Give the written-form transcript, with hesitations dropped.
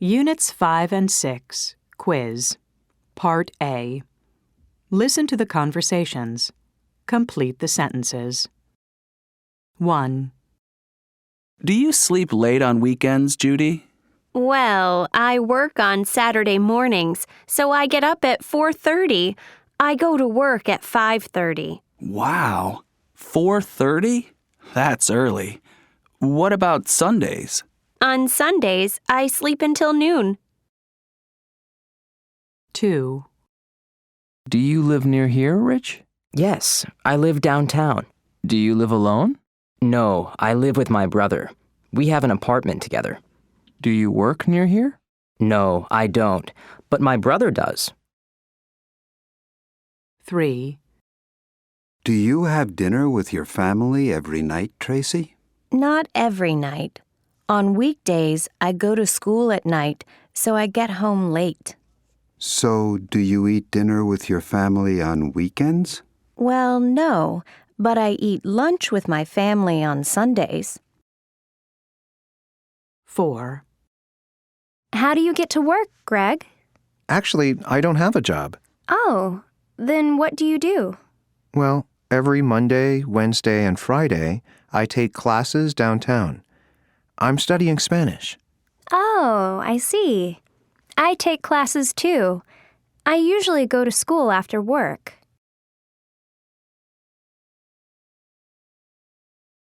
Units 5 and 6, Quiz, Part A. Listen to the conversations. Complete the sentences. 1. Do you sleep late on weekends, Judy? Well, I work on Saturday mornings, so I get up at 4:30. I go to work at 5:30. Wow, 4:30? That's early. What about Sundays? On Sundays, I sleep until noon. 2. Do you live near here, Rich? Yes, I live downtown. Do you live alone? No, I live with my brother. We have an apartment together. Do you work near here? No, I don't, but my brother does. 3. Do you have dinner with your family every night, Tracy? Not every night. On weekdays, I go to school at night, so I get home late. So, do you eat dinner with your family on weekends? Well, no, but I eat lunch with my family on Sundays. 4. How do you get to work, Greg? Actually, I don't have a job. Oh, then what do you do? Well, every Monday, Wednesday, and Friday, I take classes downtown. I'm studying Spanish. Oh, I see. I take classes too. I usually go to school after work.